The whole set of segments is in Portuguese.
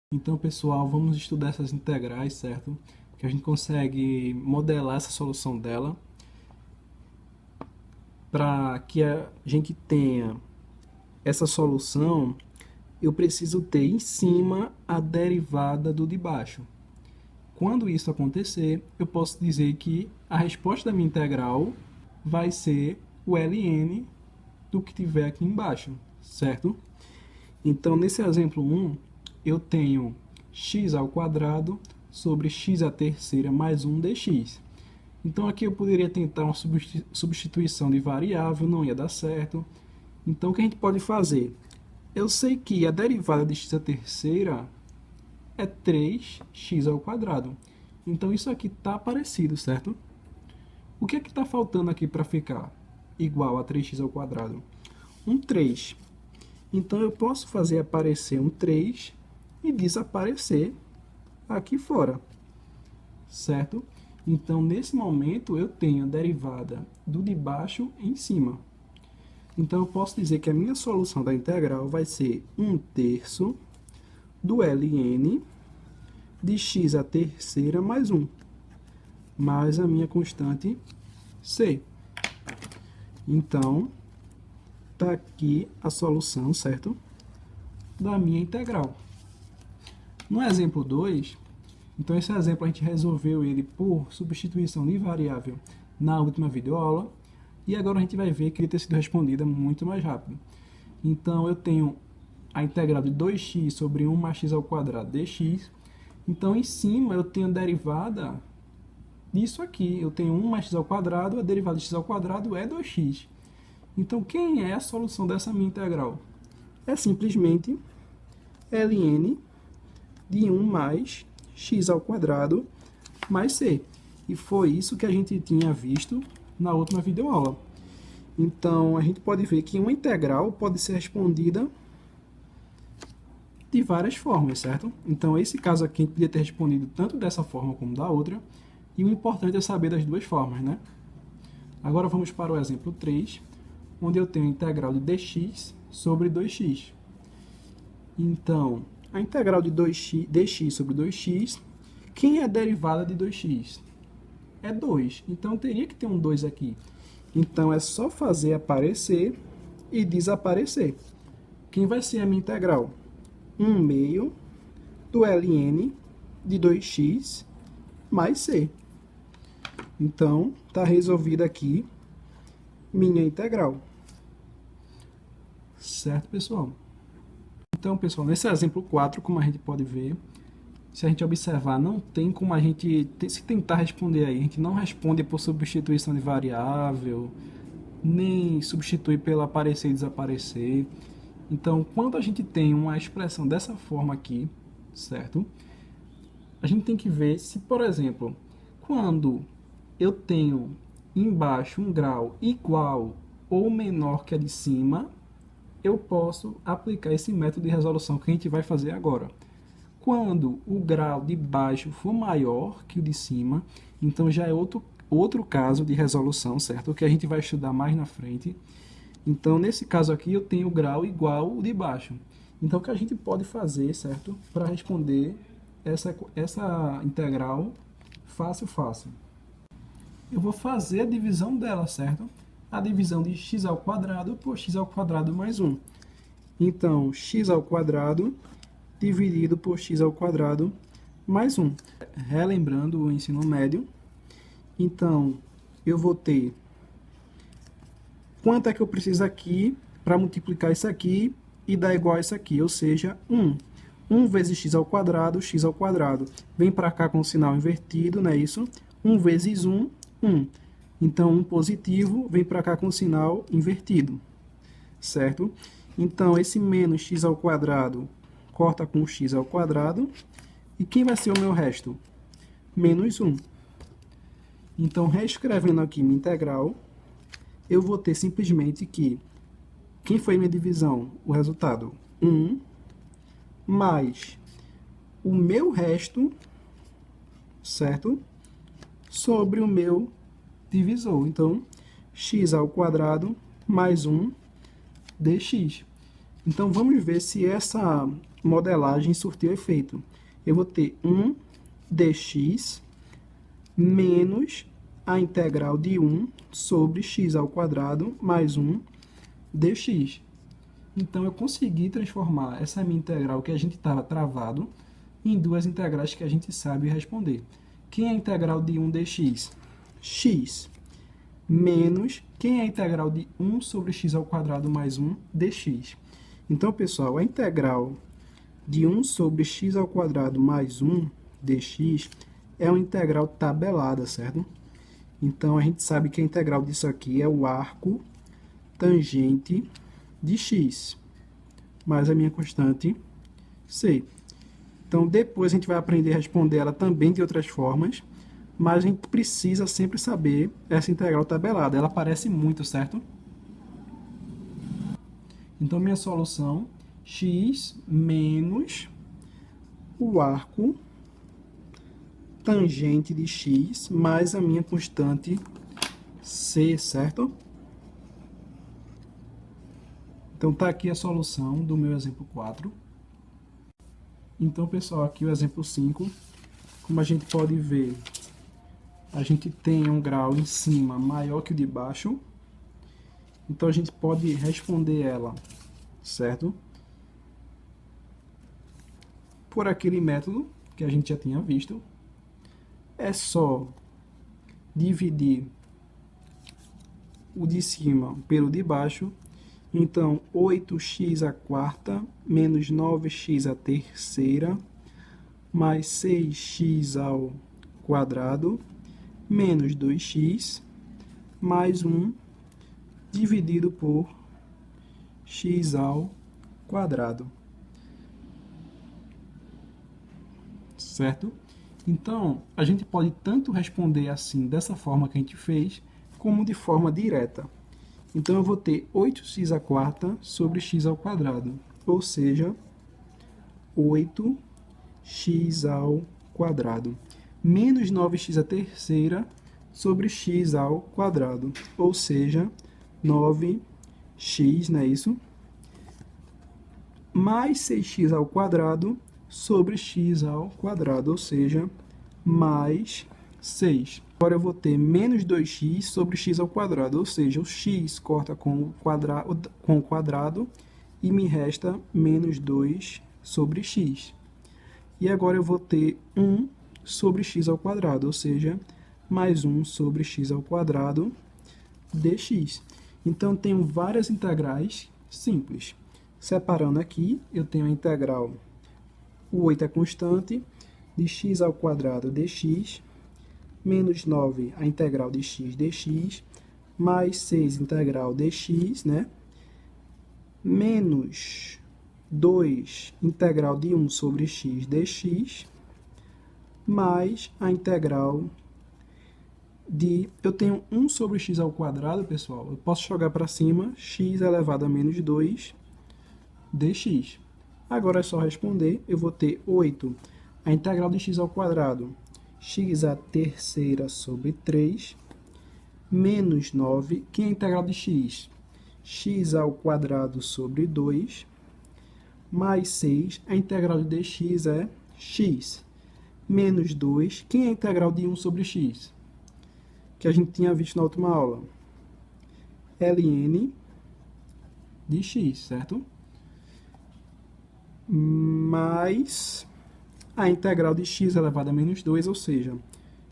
Então, pessoal, vamos estudar essas integrais, certo? Que a gente consegue modelar essa solução dela para que a gente tenha essa solução, eu preciso ter em cima a derivada do de baixo. Quando isso acontecer, eu posso dizer que a resposta da minha integral vai ser o ln do que tiver aqui embaixo, certo? Então, nesse exemplo 1, eu tenho x ao quadrado sobre x à terceira mais 1 dx. Então, aqui eu poderia tentar uma substituição de variável, não ia dar certo. Então, o que a gente pode fazer? Eu sei que a derivada de x à terceira é 3x ao quadrado. Então, isso aqui está parecido, certo? O que é que está faltando aqui para ficar igual a 3x ao quadrado? Um 3. Então, eu posso fazer aparecer um 3 e desaparecer aqui fora, certo? Então, nesse momento, eu tenho a derivada do de baixo em cima. Então, eu posso dizer que a minha solução da integral vai ser 1/3 do ln de x à terceira mais 1, mais a minha constante c. Então, está aqui a solução, certo? Da minha integral. No exemplo 2, então esse exemplo a gente resolveu ele por substituição de variável na última videoaula, e agora a gente vai ver que ele tem sido respondida muito mais rápido. Então eu tenho a integral de 2x sobre 1 mais x ao quadrado dx. Então em cima eu tenho a derivada disso aqui. Eu tenho 1 mais x ao quadrado, a derivada de x ao quadrado é 2x. Então quem é a solução dessa minha integral? É simplesmente ln de 1 mais x ao quadrado mais c. E foi isso que a gente tinha visto na última videoaula. Então, a gente pode ver que uma integral pode ser respondida de várias formas, certo? Então, esse caso aqui a gente podia ter respondido tanto dessa forma como da outra, e o importante é saber das duas formas, né? Agora vamos para o exemplo 3, onde eu tenho a integral de dx sobre 2x. Então, a integral de dx sobre 2x, quem é a derivada de 2x? É 2. Então, teria que ter um 2 aqui. Então, é só fazer aparecer e desaparecer. Quem vai ser a minha integral? 1/2 do ln de 2x mais c. Então, está resolvida aqui minha integral. Certo, pessoal? Então, pessoal, nesse exemplo 4, como a gente pode ver, se a gente observar, não tem como a gente, se tentar responder aí, a gente não responde por substituição de variável, nem substitui pelo aparecer e desaparecer. Então, quando a gente tem uma expressão dessa forma aqui, certo? A gente tem que ver se, por exemplo, quando eu tenho embaixo um grau igual ou menor que a de cima, eu posso aplicar esse método de resolução que a gente vai fazer agora. Quando o grau de baixo for maior que o de cima, então já é outro caso de resolução, certo? O que a gente vai estudar mais na frente. Então, nesse caso aqui, eu tenho o grau igual o de baixo. Então, o que a gente pode fazer, certo? Para responder essa integral fácil. Eu vou fazer a divisão dela, certo? A divisão de x ao quadrado por x ao quadrado mais 1. Então, x ao quadrado dividido por x ao quadrado mais 1. Relembrando o ensino médio, então, eu vou ter quanto é que eu preciso aqui para multiplicar isso aqui e dar igual a isso aqui, ou seja, 1. 1 vezes x ao quadrado vem para cá com o sinal invertido, não é isso? 1 vezes 1, 1. Então, 1 positivo vem para cá com o sinal invertido, certo? Então, esse menos x ao quadrado corta com x ao quadrado. E quem vai ser o meu resto? Menos 1. Então, reescrevendo aqui minha integral, eu vou ter simplesmente que, quem foi minha divisão? O resultado, 1, mais o meu resto, certo? Sobre o meu divisor. Então, x ao quadrado mais 1 dx. Então, vamos ver se essa modelagem surtiu efeito. Eu vou ter 1 dx menos a integral de 1 sobre x ao quadrado mais 1 dx. Então, eu consegui transformar essa minha integral que a gente estava travado em duas integrais que a gente sabe responder. Quem é a integral de 1 dx? X. Menos, quem é a integral de 1 sobre x ao quadrado mais 1 dx. Então, pessoal, a integral de 1 sobre x ao quadrado mais 1 dx é uma integral tabelada, certo? Então, a gente sabe que a integral disso aqui é o arco tangente de x, mais a minha constante c. Então, depois a gente vai aprender a responder ela também de outras formas, mas a gente precisa sempre saber essa integral tabelada. Ela aparece muito, certo? Então, minha solução, x menos o arco tangente de x mais a minha constante c, certo? Então, está aqui a solução do meu exemplo 4. Então, pessoal, aqui o exemplo 5. Como a gente pode ver, a gente tem um grau em cima maior que o de baixo. Então, a gente pode responder ela, certo? Por aquele método que a gente já tinha visto. É só dividir o de cima pelo de baixo. Então, 8x à quarta menos 9x à terceira mais 6x ao quadrado menos 2x mais 1 dividido por x ao quadrado. Certo? Então, a gente pode tanto responder assim, dessa forma que a gente fez, como de forma direta. Então, eu vou ter 8x à quarta sobre x ao quadrado, ou seja, 8x ao quadrado, menos 9x à terceira sobre x ao quadrado, ou seja, 9x, não é isso? Mais 6x ao quadrado sobre x ao quadrado, ou seja, mais 6. Agora eu vou ter menos 2x sobre x ao quadrado, ou seja, o x corta com o quadrado e me resta menos 2 sobre x. E agora eu vou ter 1 sobre x ao quadrado, ou seja, mais 1 sobre x ao quadrado dx. Então, tenho várias integrais simples. Separando aqui, eu tenho a integral, o 8 é constante, de x ao quadrado dx, menos 9 a integral de x dx, mais 6 integral dx, né? Menos 2 integral de 1 sobre x dx, mais a integral de... Eu tenho 1 sobre x ao quadrado, pessoal. Eu posso jogar para cima, x elevado a menos 2 dx. Agora é só responder. Eu vou ter 8, a integral de x ao quadrado, x à terceira sobre 3, menos 9, que é a integral de x? X ao quadrado sobre 2, mais 6, a integral de dx é x, menos 2, quem é a integral de 1 sobre x? Que a gente tinha visto na última aula. ln de x, certo? Mais a integral de x elevado a menos 2, ou seja,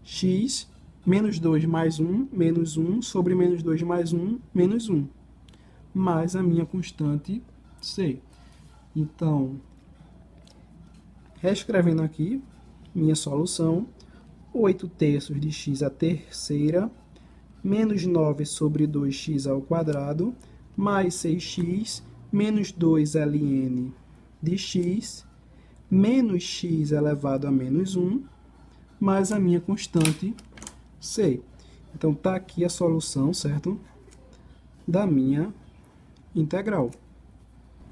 x menos 2 mais 1, menos 1, sobre menos 2 mais 1, menos 1, mais a minha constante c. Então, reescrevendo aqui, minha solução, 8 terços de x à terceira, menos 9 sobre 2x ao quadrado, mais 6x, menos 2 ln de x, menos x elevado a menos 1, mais a minha constante c. Então, está aqui a solução, certo? Da minha integral.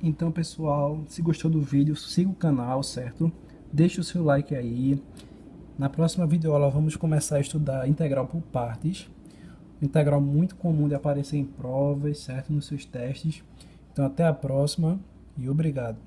Então, pessoal, se gostou do vídeo, siga o canal, certo? Deixe o seu like aí. Na próxima videoaula, vamos começar a estudar integral por partes. Integral muito comum de aparecer em provas, certo? Nos seus testes. Então, até a próxima e obrigado.